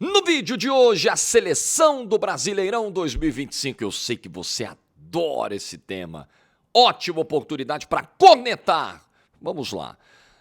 No vídeo de hoje, a seleção do Brasileirão 2025. Eu sei que você adora esse tema. Ótima oportunidade para cornetar. Vamos lá.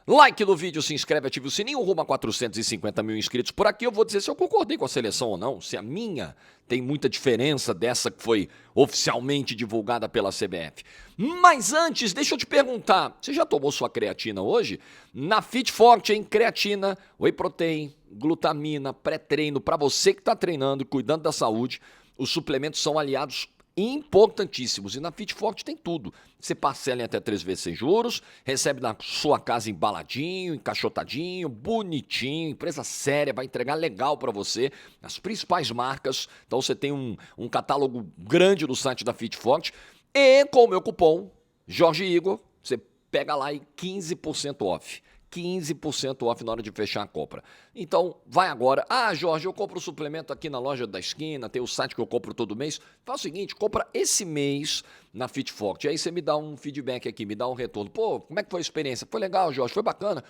Like no vídeo, se inscreve, ativa o sininho, rumo a 450 mil inscritos. Por aqui eu vou dizer se eu concordei com a seleção ou não, se a minha tem muita diferença dessa que foi oficialmente divulgada pela CBF. Mas antes, deixa eu te perguntar, você já tomou sua creatina hoje? Na Fit Forte, hein? Creatina, whey protein, glutamina, pré-treino, para você que está treinando e cuidando da saúde, os suplementos são aliados importantíssimos. E na Fit Forte tem tudo. Você parcela em até 3 vezes sem juros, recebe na sua casa embaladinho, encaixotadinho, bonitinho, empresa séria, vai entregar legal para você, as principais marcas. Então você tem um catálogo grande no site da Fit Forte. E com o meu cupom, Jorge Igor, você pega lá e 15% off. 15% off na hora de fechar a compra. Então, vai agora. Ah, Jorge, eu compro o suplemento aqui na loja da esquina, tem o site que eu compro todo mês. Faz o seguinte, compra esse mês na Fit Forte. Aí você me dá um feedback aqui, me dá um retorno. Pô, como é que foi a experiência? Foi legal, Jorge, foi bacana?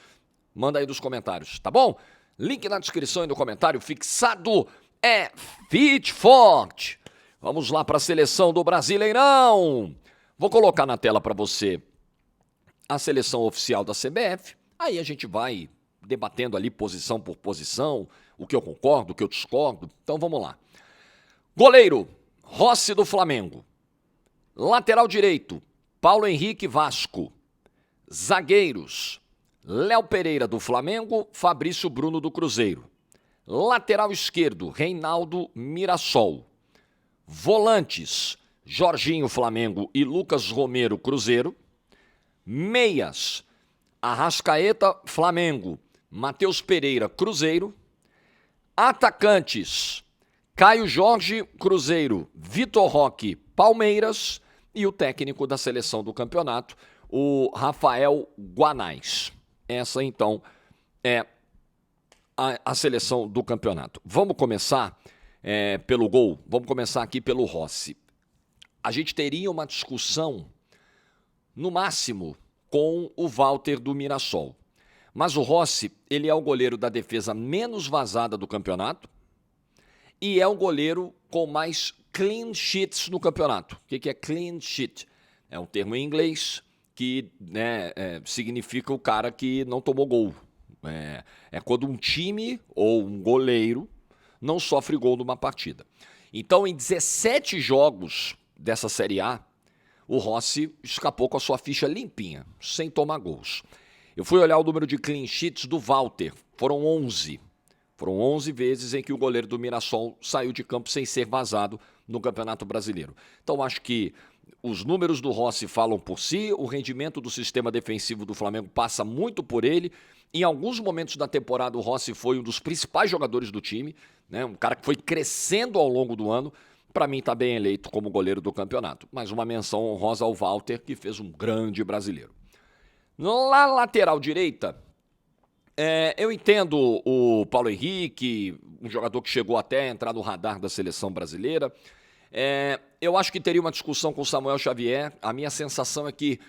Manda aí nos comentários, tá bom? Link na descrição e no comentário fixado é Fit Forte. Vamos lá para a seleção do Brasileirão. Vou colocar na tela para você a seleção oficial da CBF. Aí a gente vai debatendo ali posição por posição, o que eu concordo, o que eu discordo. Então vamos lá. Goleiro, Rossi do Flamengo. Lateral direito, Paulo Henrique Vasco. Zagueiros, Léo Pereira do Flamengo, Fabrício Bruno do Cruzeiro. Lateral esquerdo, Reinaldo Mirassol. Volantes, Jorginho Flamengo e Lucas Romero Cruzeiro. Meias, Arrascaeta, Flamengo, Matheus Pereira, Cruzeiro. Atacantes, Caio Jorge, Cruzeiro, Vitor Roque, Palmeiras. E o técnico da seleção do campeonato, o Rafael Guanais. Essa, então, é a seleção do campeonato. Vamos começar pelo gol. Vamos começar aqui pelo Rossi. A gente teria uma discussão, no máximo, com o Walter do Mirassol. Mas o Rossi, ele é o goleiro da defesa menos vazada do campeonato e é o goleiro com mais clean sheets no campeonato. O que é clean sheet? É um termo em inglês que significa o cara que não tomou gol. É quando um time ou um goleiro não sofre gol numa partida. Então, em 17 jogos dessa Série A, o Rossi escapou com a sua ficha limpinha, sem tomar gols. Eu fui olhar o número de clean sheets do Walter, foram 11. Foram 11 vezes em que o goleiro do Mirassol saiu de campo sem ser vazado no Campeonato Brasileiro. Então acho que os números do Rossi falam por si, o rendimento do sistema defensivo do Flamengo passa muito por ele. Em alguns momentos da temporada o Rossi foi um dos principais jogadores do time, né? Um cara que foi crescendo ao longo do ano. Para mim está bem eleito como goleiro do campeonato. Mais uma menção honrosa ao Walter, que fez um grande brasileiro. Na lateral direita, eu entendo o Paulo Henrique, um jogador que chegou até a entrar no radar da seleção brasileira. Eu acho que teria uma discussão com o Samuel Xavier. A minha sensação é que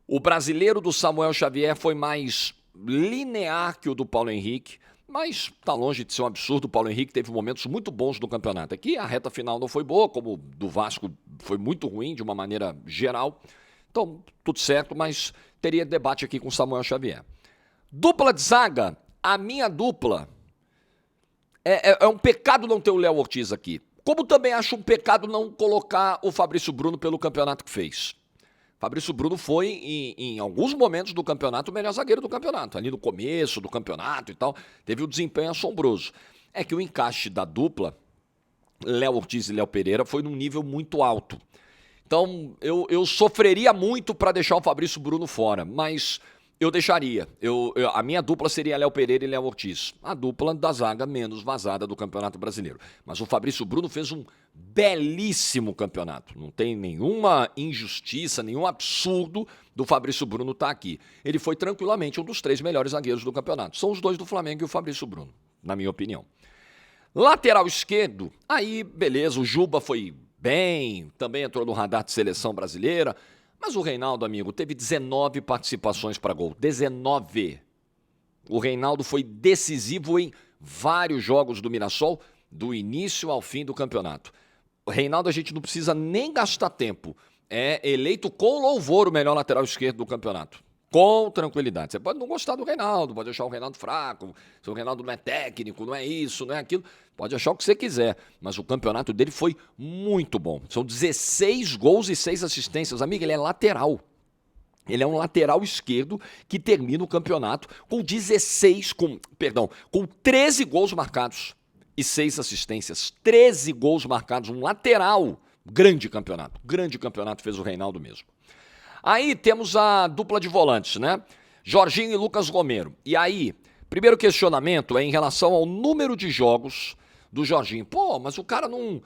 o brasileiro do Samuel Xavier foi mais linear que o do Paulo Henrique. Mas está longe de ser um absurdo, o Paulo Henrique teve momentos muito bons no campeonato. Aqui a reta final não foi boa, como do Vasco foi muito ruim de uma maneira geral. Então, tudo certo, mas teria debate aqui com Samuel Xavier. Dupla de zaga, a minha dupla. É um pecado não ter o Léo Ortiz aqui. Como também acho um pecado não colocar o Fabrício Bruno pelo campeonato que fez. Fabrício Bruno foi, em alguns momentos do campeonato, o melhor zagueiro do campeonato. Ali no começo do campeonato e tal, teve um desempenho assombroso. É que o encaixe da dupla, Léo Ortiz e Léo Pereira, foi num nível muito alto. Então, eu sofreria muito para deixar o Fabrício Bruno fora, mas eu deixaria. A minha dupla seria Léo Pereira e Léo Ortiz. A dupla da zaga menos vazada do Campeonato Brasileiro. Mas o Fabrício Bruno fez um belíssimo campeonato. Não tem nenhuma injustiça, nenhum absurdo do Fabrício Bruno estar aqui. Ele foi tranquilamente um dos 3 melhores zagueiros do campeonato. São os 2 do Flamengo e o Fabrício Bruno, na minha opinião. Lateral esquerdo, aí beleza, o Juba foi bem, também entrou no radar de seleção brasileira. Mas o Reinaldo, amigo, teve 19 participações para gol. 19. O Reinaldo foi decisivo em vários jogos do Mirassol, do início ao fim do campeonato. O Reinaldo, a gente não precisa nem gastar tempo. É eleito com louvor o melhor lateral esquerdo do campeonato. Com tranquilidade. Você pode não gostar do Reinaldo, pode achar o Reinaldo fraco, se o Reinaldo não é técnico, não é isso, não é aquilo. Pode achar o que você quiser, mas o campeonato dele foi muito bom. São 16 gols e 6 assistências. Amigo, ele é lateral. Ele é um lateral esquerdo que termina o campeonato com 13 gols marcados e 6 assistências. 13 gols marcados, um lateral. Grande campeonato fez o Reinaldo mesmo. Aí temos a dupla de volantes, né? Jorginho e Lucas Romero. E aí, primeiro questionamento é em relação ao número de jogos do Jorginho. Pô, mas o cara não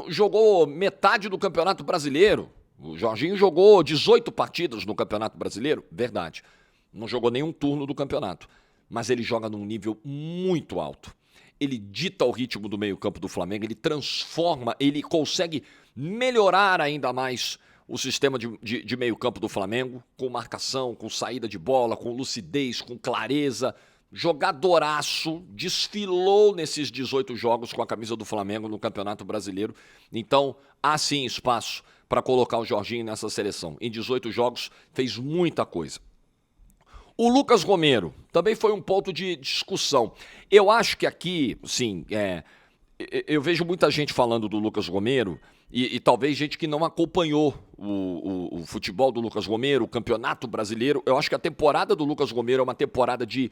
jogou metade do Campeonato Brasileiro. O Jorginho jogou 18 partidas no Campeonato Brasileiro. Verdade. Não jogou nenhum turno do campeonato. Mas ele joga num nível muito alto. Ele dita o ritmo do meio-campo do Flamengo, ele transforma, ele consegue melhorar ainda mais o sistema de meio-campo do Flamengo, com marcação, com saída de bola, com lucidez, com clareza. Jogadoraço, desfilou nesses 18 jogos com a camisa do Flamengo no Campeonato Brasileiro. Então, há sim espaço para colocar o Jorginho nessa seleção. Em 18 jogos, fez muita coisa. O Lucas Romero também foi um ponto de discussão. Eu acho que aqui, sim, eu vejo muita gente falando do Lucas Romero e talvez gente que não acompanhou o futebol do Lucas Romero, o Campeonato Brasileiro. Eu acho que a temporada do Lucas Romero é uma temporada de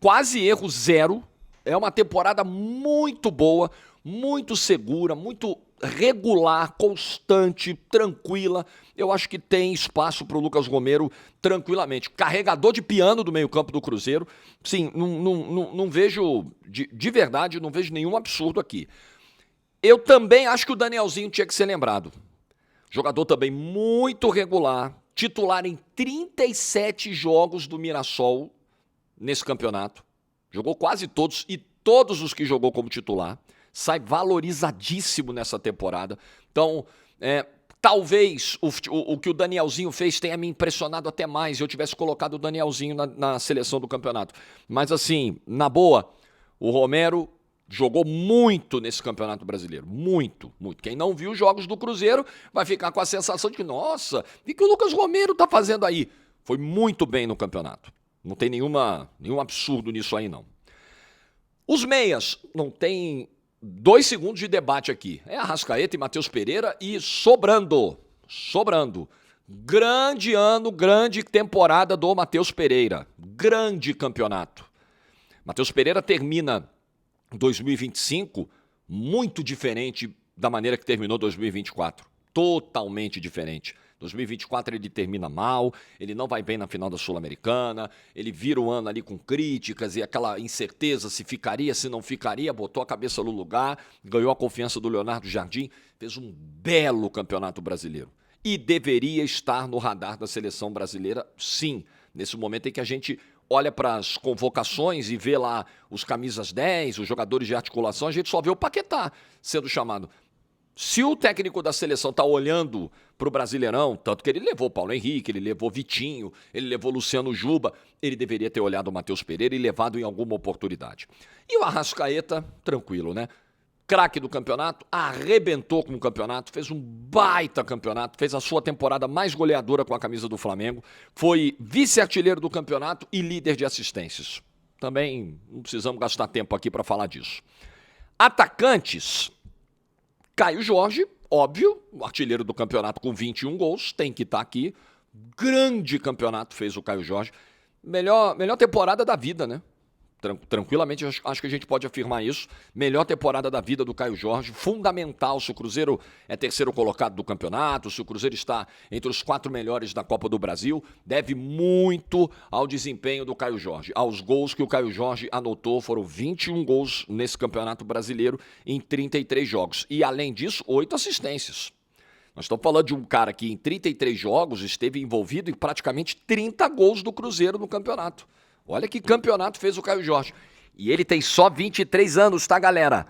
quase erro zero. É uma temporada muito boa, muito segura, muito regular, constante, tranquila. Eu acho que tem espaço para o Lucas Romero tranquilamente. Carregador de piano do meio-campo do Cruzeiro. Sim, não vejo, de verdade, não vejo nenhum absurdo aqui. Eu também acho que o Danielzinho tinha que ser lembrado. Jogador também muito regular, titular em 37 jogos do Mirassol nesse campeonato. Jogou quase todos e todos os que jogou como titular. Sai valorizadíssimo nessa temporada. Então, talvez o que o Danielzinho fez tenha me impressionado até mais se eu tivesse colocado o Danielzinho na seleção do campeonato. Mas assim, na boa, o Romero jogou muito nesse Campeonato Brasileiro. Muito, muito. Quem não viu os jogos do Cruzeiro vai ficar com a sensação de que, nossa, o que o Lucas Romero tá fazendo aí? Foi muito bem no campeonato. Não tem nenhum absurdo nisso aí, não. Os meias, não tem 2 segundos de debate aqui. É Arrascaeta e Matheus Pereira e sobrando. Grande ano, grande temporada do Matheus Pereira. Grande campeonato. Matheus Pereira termina 2025 muito diferente da maneira que terminou 2024. Totalmente diferente. 2024 ele termina mal, ele não vai bem na final da Sul-Americana, ele vira o ano ali com críticas e aquela incerteza se ficaria, se não ficaria, botou a cabeça no lugar, ganhou a confiança do Leonardo Jardim, fez um belo campeonato brasileiro. E deveria estar no radar da seleção brasileira, sim, nesse momento em que a gente olha para as convocações e vê lá os camisas 10, os jogadores de articulação, a gente só vê o Paquetá sendo chamado. Se o técnico da seleção está olhando para o Brasileirão, tanto que ele levou Paulo Henrique, ele levou Vitinho, ele levou Luciano Juba, ele deveria ter olhado o Matheus Pereira e levado em alguma oportunidade. E o Arrascaeta, tranquilo, né? Craque do campeonato, arrebentou com o campeonato, fez um baita campeonato, fez a sua temporada mais goleadora com a camisa do Flamengo, foi vice-artilheiro do campeonato e líder de assistências. Também não precisamos gastar tempo aqui para falar disso. Atacantes, Caio Jorge, óbvio, o artilheiro do campeonato com 21 gols, tem que estar aqui. Grande campeonato fez o Caio Jorge. Melhor temporada da vida, né? Tranquilamente, acho que a gente pode afirmar isso. Melhor temporada da vida do Caio Jorge, fundamental se o Cruzeiro é terceiro colocado do campeonato, se o Cruzeiro está entre os 4 melhores da Copa do Brasil, deve muito ao desempenho do Caio Jorge, aos gols que o Caio Jorge anotou, foram 21 gols nesse Campeonato Brasileiro em 33 jogos. E além disso, 8 assistências. Nós estamos falando de um cara que em 33 jogos esteve envolvido em praticamente 30 gols do Cruzeiro no campeonato. Olha que campeonato fez o Caio Jorge. E ele tem só 23 anos, tá, galera?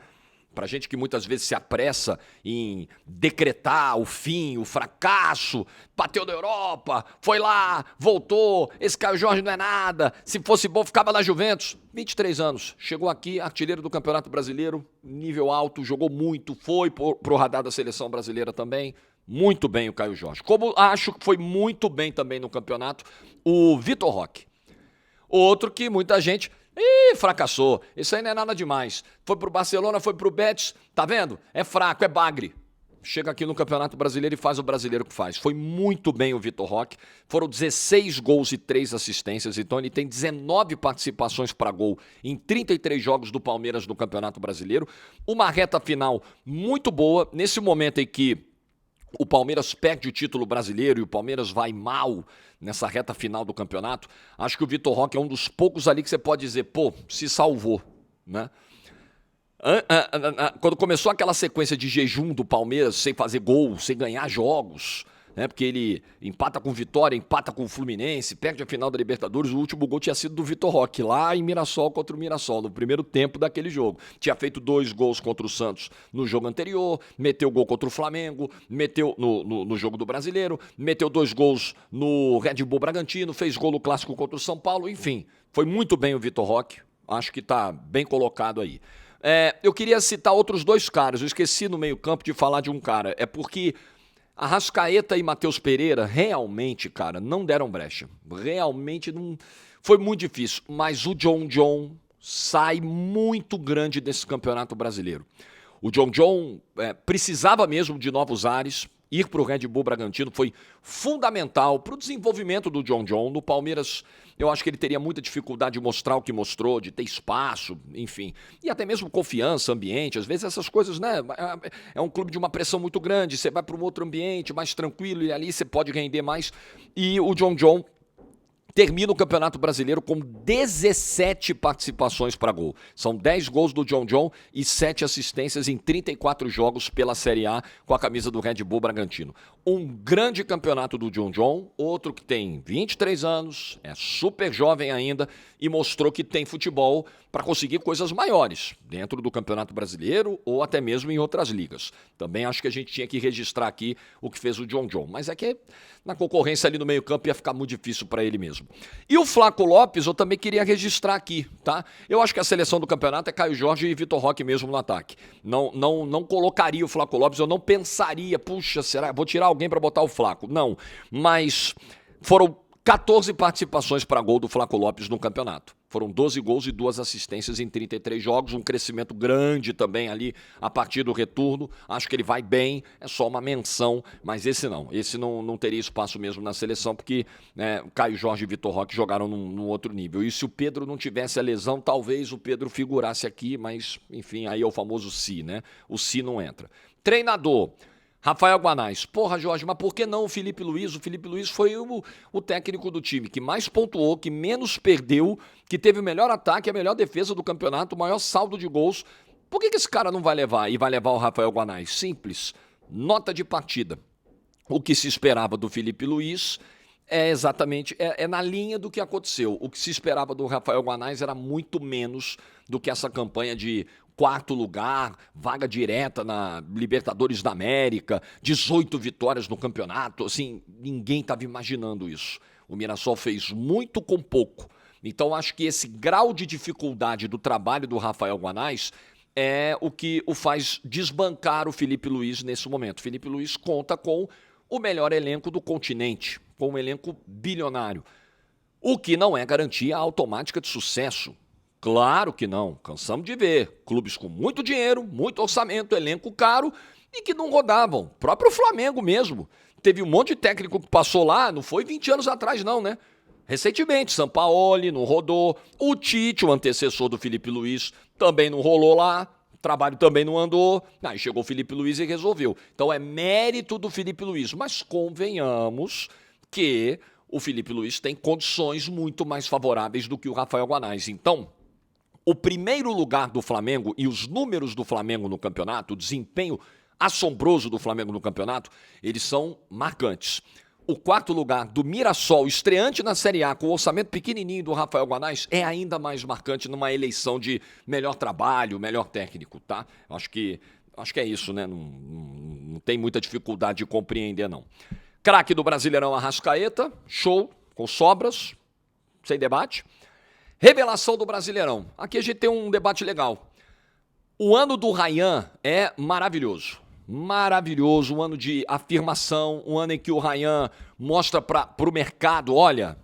Pra gente que muitas vezes se apressa em decretar o fim, o fracasso, bateu da Europa, foi lá, voltou, esse Caio Jorge não é nada, se fosse bom ficava na Juventus. 23 anos, chegou aqui, artilheiro do Campeonato Brasileiro, nível alto, jogou muito, foi pro radar da seleção brasileira também. Muito bem o Caio Jorge. Como acho que foi muito bem também no campeonato o Vitor Roque. Outro que muita gente... fracassou. Isso aí não é nada demais. Foi pro Barcelona, foi pro Betis. Tá vendo? É fraco, é bagre. Chega aqui no Campeonato Brasileiro e faz o brasileiro que faz. Foi muito bem o Vitor Roque. Foram 16 gols e 3 assistências. Então ele tem 19 participações para gol em 33 jogos do Palmeiras no Campeonato Brasileiro. Uma reta final muito boa. Nesse momento em que o Palmeiras perde o título brasileiro e o Palmeiras vai mal nessa reta final do campeonato, acho que o Vitor Roque é um dos poucos ali que você pode dizer, pô, se salvou, né? Quando começou aquela sequência de jejum do Palmeiras, sem fazer gol, sem ganhar jogos, né? Porque ele empata com Vitória, empata com o Fluminense, perde a final da Libertadores, o último gol tinha sido do Vitor Roque, lá em Mirassol contra o Mirassol, no primeiro tempo daquele jogo. Tinha feito 2 gols contra o Santos no jogo anterior, meteu gol contra o Flamengo, meteu no jogo do Brasileiro, meteu 2 gols no Red Bull Bragantino, fez gol no Clássico contra o São Paulo, enfim, foi muito bem o Vitor Roque, acho que tá bem colocado aí. Eu queria citar outros 2 caras, eu esqueci no meio campo de falar de um cara, é porque Arrascaeta e Matheus Pereira realmente, cara, não deram brecha. Realmente não... Foi muito difícil, mas o John sai muito grande desse Campeonato Brasileiro. O John precisava mesmo de novos ares. Ir para o Red Bull Bragantino foi fundamental para o desenvolvimento do John. No Palmeiras, eu acho que ele teria muita dificuldade de mostrar o que mostrou, de ter espaço, enfim. E até mesmo confiança, ambiente. Às vezes essas coisas, né? É um clube de uma pressão muito grande. Você vai para um outro ambiente mais tranquilo e ali você pode render mais. E o John termina o Campeonato Brasileiro com 17 participações para gol. São 10 gols do John e 7 assistências em 34 jogos pela Série A com a camisa do Red Bull Bragantino. Um grande campeonato do John, outro que tem 23 anos, é super jovem ainda e mostrou que tem futebol para conseguir coisas maiores dentro do Campeonato Brasileiro ou até mesmo em outras ligas. Também acho que a gente tinha que registrar aqui o que fez o John. Mas é que na concorrência ali no meio-campo ia ficar muito difícil para ele mesmo. E o Flaco Lopes eu também queria registrar aqui, tá? Eu acho que a seleção do campeonato é Caio Jorge e Vitor Roque mesmo no ataque. Não colocaria o Flaco Lopes, eu não pensaria, puxa, será? Vou tirar alguém para botar o Flaco. Não, mas foram 14 participações para gol do Flaco Lopes no campeonato. Foram 12 gols e 2 assistências em 33 jogos, um crescimento grande também ali a partir do retorno. Acho que ele vai bem, é só uma menção, mas esse não teria espaço mesmo na seleção, porque Caio Jorge e Vitor Roque jogaram num outro nível. E se o Pedro não tivesse a lesão, talvez o Pedro figurasse aqui, mas enfim, aí é o famoso si, né? O si não entra. Treinador... Rafael Guanais. Porra, Jorge, mas por que não o Felipe Luiz? O Felipe Luiz foi o técnico do time que mais pontuou, que menos perdeu, que teve o melhor ataque, a melhor defesa do campeonato, o maior saldo de gols. Por que esse cara não vai levar e vai levar o Rafael Guanais? Simples. Nota de partida. O que se esperava do Felipe Luiz é exatamente, na linha do que aconteceu. O que se esperava do Rafael Guanais era muito menos do que essa campanha de 4º lugar, vaga direta na Libertadores da América, 18 vitórias no campeonato, assim, ninguém estava imaginando isso. O Mirassol fez muito com pouco. Então acho que esse grau de dificuldade do trabalho do Rafael Guanais é o que o faz desbancar o Felipe Luiz nesse momento. O Felipe Luiz conta com o melhor elenco do continente, com um elenco bilionário, o que não é garantia automática de sucesso. Claro que não, cansamos de ver clubes com muito dinheiro, muito orçamento, elenco caro e que não rodavam. O próprio Flamengo mesmo. Teve um monte de técnico que passou lá, não foi 20 anos atrás não, né? Recentemente, Sampaoli não rodou, o Tite, o antecessor do Felipe Luiz, também não rolou lá, o trabalho também não andou, aí chegou o Felipe Luiz e resolveu. Então é mérito do Felipe Luiz, mas convenhamos que o Felipe Luiz tem condições muito mais favoráveis do que o Rafael Guanais. Então, o primeiro lugar do Flamengo e os números do Flamengo no campeonato, o desempenho assombroso do Flamengo no campeonato, eles são marcantes. o quarto lugar do Mirassol, estreante na Série A, com o orçamento pequenininho do Rafael Guanais, é ainda mais marcante numa eleição de melhor trabalho, melhor técnico, tá? Acho que é isso, né? Não tem muita dificuldade de compreender, não. Craque do Brasileirão, Arrascaeta, show, com sobras, sem debate. Revelação do Brasileirão. Aqui a gente tem um debate legal. O ano do Ryan é maravilhoso. Maravilhoso, um ano de afirmação, um ano em que o Ryan mostra para o mercado, olha,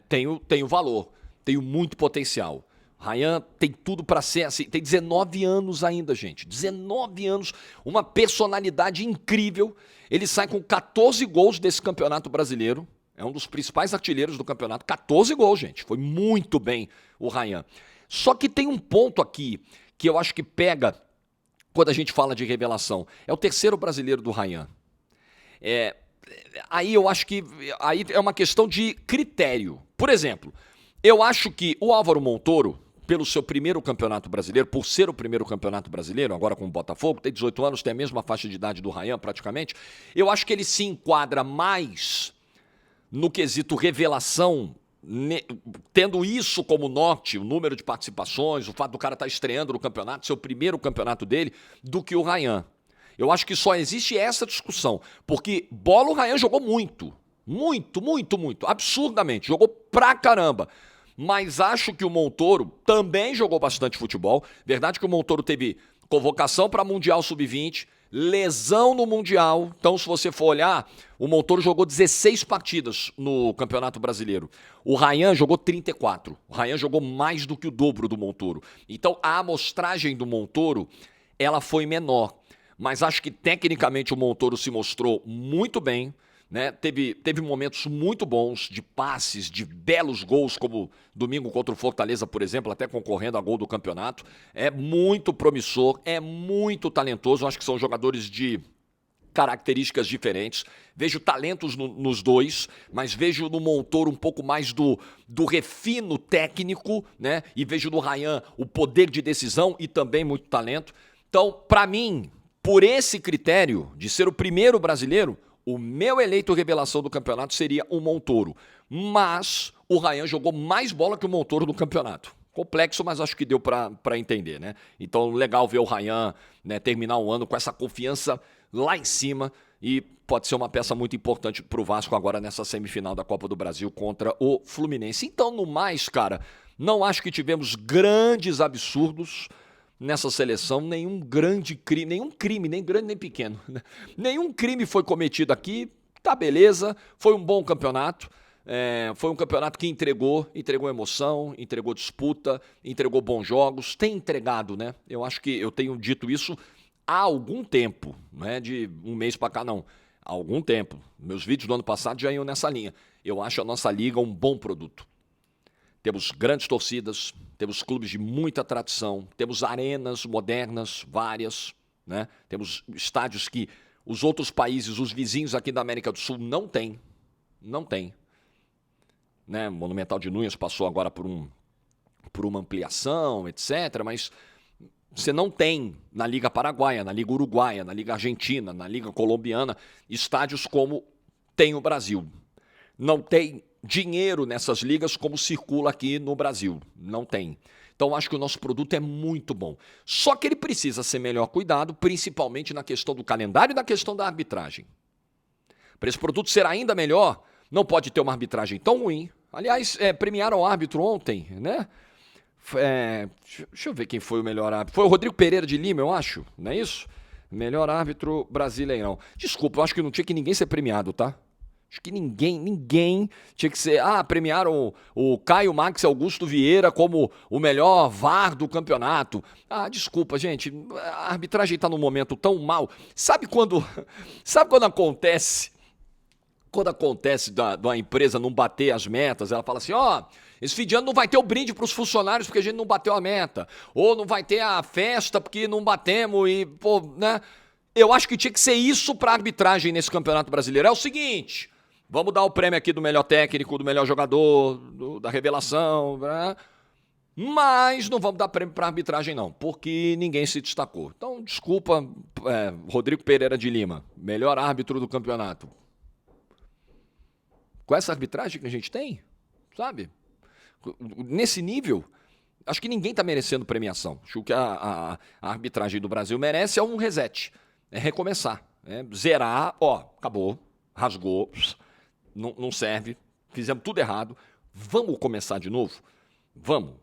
tenho valor, tenho muito potencial. Ryan tem tudo para ser assim, tem 19 anos ainda, gente, 19 anos, uma personalidade incrível. Ele sai com 14 gols desse campeonato brasileiro, é um dos principais artilheiros do campeonato, 14 gols, gente, foi muito bem o Ryan. Só que tem um ponto aqui que eu acho que pega quando a gente fala de revelação. É o terceiro brasileiro do Ryan. Aí eu acho que aí é uma questão de critério. Por exemplo, eu acho que o Álvaro Montoro, pelo seu primeiro campeonato brasileiro, por ser o primeiro campeonato brasileiro, agora com o Botafogo, tem 18 anos, tem a mesma faixa de idade do Ryan praticamente, eu acho que ele se enquadra mais no quesito revelação, tendo isso como norte, o número de participações, o fato do cara estar estreando no campeonato, ser o primeiro campeonato dele, do que o Ryan. Eu acho que só existe essa discussão, porque bola o Ryan jogou muito, absurdamente, jogou pra caramba. Mas acho que o Montoro também jogou bastante futebol. Verdade que o Montoro teve convocação para Mundial Sub-20, lesão no Mundial. Então, se você for olhar, o Montoro jogou 16 partidas no Campeonato Brasileiro. O Ryan jogou 34. O Ryan jogou mais do que o dobro do Montoro. Então, a amostragem do Montoro, ela foi menor. Mas acho que, tecnicamente, o Montoro se mostrou muito bem, né? Teve momentos muito bons de passes, de belos gols, como domingo contra o Fortaleza, por exemplo, até concorrendo a gol do campeonato. É muito promissor, é muito talentoso. Acho que são jogadores de características diferentes. Vejo talentos nos dois, mas vejo no Montoro um pouco mais do refino técnico, né? E vejo no Ryan o poder de decisão e também muito talento. Então, para mim, por esse critério de ser o primeiro brasileiro, o meu eleito revelação do campeonato seria o Montoro. Mas o Ryan jogou mais bola que o Montoro no campeonato. Complexo, mas acho que deu para entender, né? Então, legal ver o Ryan, né, terminar o ano com essa confiança lá em cima e pode ser uma peça muito importante para o Vasco agora nessa semifinal da Copa do Brasil contra o Fluminense. Então, no mais, cara, não acho que tivemos grandes absurdos nessa seleção, nenhum crime, nem grande nem pequeno. Nenhum crime foi cometido aqui, tá beleza, foi um bom campeonato, foi um campeonato que entregou emoção, entregou disputa, entregou bons jogos, tem entregado, né? Eu acho que eu tenho dito isso há algum tempo, não é de um mês para cá não, há algum tempo. Meus vídeos do ano passado já iam nessa linha. Eu acho a nossa liga um bom produto. Temos grandes torcidas, temos clubes de muita tradição, temos arenas modernas, várias, né? Temos estádios que os outros países, os vizinhos aqui da América do Sul não têm. Né? Monumental de Núñez passou agora por uma ampliação, etc., mas você não tem na Liga Paraguaia, na Liga Uruguaia, na Liga Argentina, na Liga Colombiana, estádios como tem o Brasil. Não tem dinheiro nessas ligas como circula aqui no Brasil. Não tem. Então, acho que o nosso produto é muito bom. Só que ele precisa ser melhor cuidado, principalmente na questão do calendário e na questão da arbitragem. Para esse produto ser ainda melhor, não pode ter uma arbitragem tão ruim. Aliás, premiaram o árbitro ontem, né? Deixa eu ver quem foi o melhor árbitro. Foi o Rodrigo Pereira de Lima, eu acho, não é isso? Melhor árbitro brasileirão. Desculpa, eu acho que não tinha que ninguém ser premiado, tá? Acho que ninguém tinha que ser... premiaram o Caio Max Augusto Vieira como o melhor VAR do campeonato. Desculpa, gente, a arbitragem está num momento tão mal. Sabe quando acontece... Quando acontece da empresa não bater as metas, ela fala assim, esse fim de ano não vai ter o brinde para os funcionários porque a gente não bateu a meta. Ou não vai ter a festa porque não batemos e, né? Eu acho que tinha que ser isso para a arbitragem nesse Campeonato Brasileiro. É o seguinte... Vamos dar o prêmio aqui do melhor técnico, do melhor jogador, da revelação, né? Mas não vamos dar prêmio para arbitragem não, porque ninguém se destacou. Então, desculpa, Rodrigo Pereira de Lima, melhor árbitro do campeonato. Com essa arbitragem que a gente tem, sabe? Nesse nível, acho que ninguém está merecendo premiação. Acho que a arbitragem do Brasil merece um reset, é recomeçar, zerar, acabou, rasgou, não serve, fizemos tudo errado, vamos começar de novo? Vamos.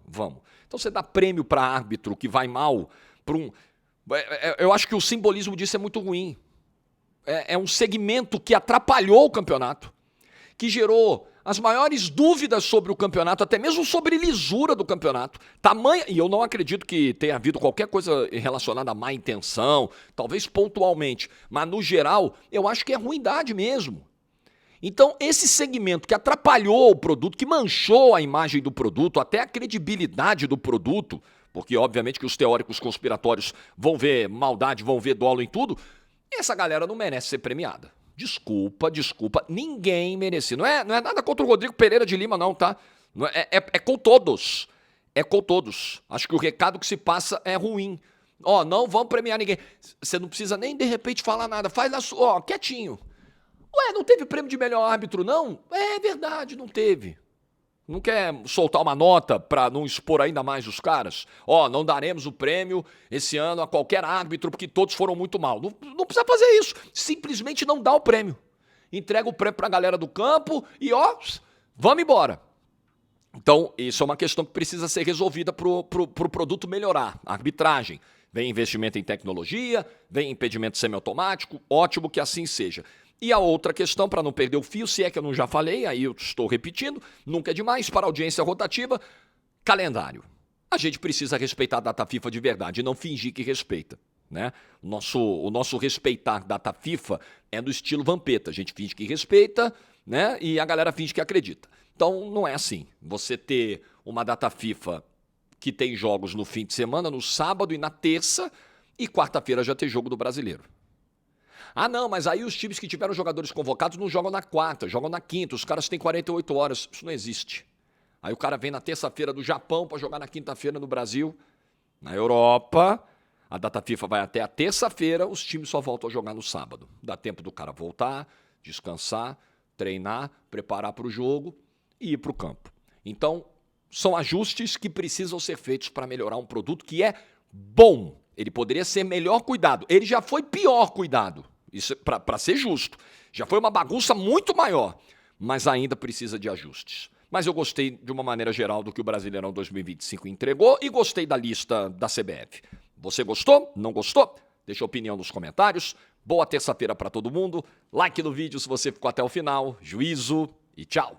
Então você dá prêmio para árbitro que vai mal, eu acho que o simbolismo disso é muito ruim. É um segmento que atrapalhou o campeonato, que gerou as maiores dúvidas sobre o campeonato, até mesmo sobre lisura do campeonato. E eu não acredito que tenha havido qualquer coisa relacionada à má intenção, talvez pontualmente, mas no geral, eu acho que é ruindade mesmo. Então, esse segmento que atrapalhou o produto, que manchou a imagem do produto, até a credibilidade do produto, porque obviamente que os teóricos conspiratórios vão ver maldade, vão ver dolo em tudo, essa galera não merece ser premiada. Desculpa, ninguém merece. Não é nada contra o Rodrigo Pereira de Lima, não, tá? É com todos. É com todos. Acho que o recado que se passa é ruim. Não vamos premiar ninguém. Você não precisa nem, de repente, falar nada. Faz na sua, quietinho. Não teve prêmio de melhor árbitro, não? É verdade, não teve. Não quer soltar uma nota para não expor ainda mais os caras? Não daremos o prêmio esse ano a qualquer árbitro porque todos foram muito mal. Não precisa fazer isso. Simplesmente não dá o prêmio. Entrega o prêmio para a galera do campo e vamos embora. Então, isso é uma questão que precisa ser resolvida pro produto melhorar. A arbitragem. Vem investimento em tecnologia, vem impedimento semiautomático, ótimo que assim seja. E a outra questão, para não perder o fio, se é que eu não já falei, aí eu estou repetindo, nunca é demais, para a audiência rotativa, calendário. A gente precisa respeitar a data FIFA de verdade e não fingir que respeita, né? O nosso respeitar data FIFA é no estilo Vampeta. A gente finge que respeita, né? E a galera finge que acredita. Então não é assim. Você ter uma data FIFA que tem jogos no fim de semana, no sábado e na terça, e quarta-feira já ter jogo do Brasileiro. Não, mas aí os times que tiveram jogadores convocados não jogam na quarta, jogam na quinta. Os caras têm 48 horas. Isso não existe. Aí o cara vem na terça-feira do Japão para jogar na quinta-feira no Brasil. Na Europa, a data FIFA vai até a terça-feira, os times só voltam a jogar no sábado. Dá tempo do cara voltar, descansar, treinar, preparar para o jogo e ir para o campo. Então, são ajustes que precisam ser feitos para melhorar um produto que é bom. Ele poderia ser melhor cuidado. Ele já foi pior cuidado. Isso para ser justo. Já foi uma bagunça muito maior, mas ainda precisa de ajustes. Mas eu gostei, de uma maneira geral, do que o Brasileirão 2025 entregou e gostei da lista da CBF. Você gostou? Não gostou? Deixa a opinião nos comentários. Boa terça-feira para todo mundo. Like no vídeo se você ficou até o final. Juízo e tchau.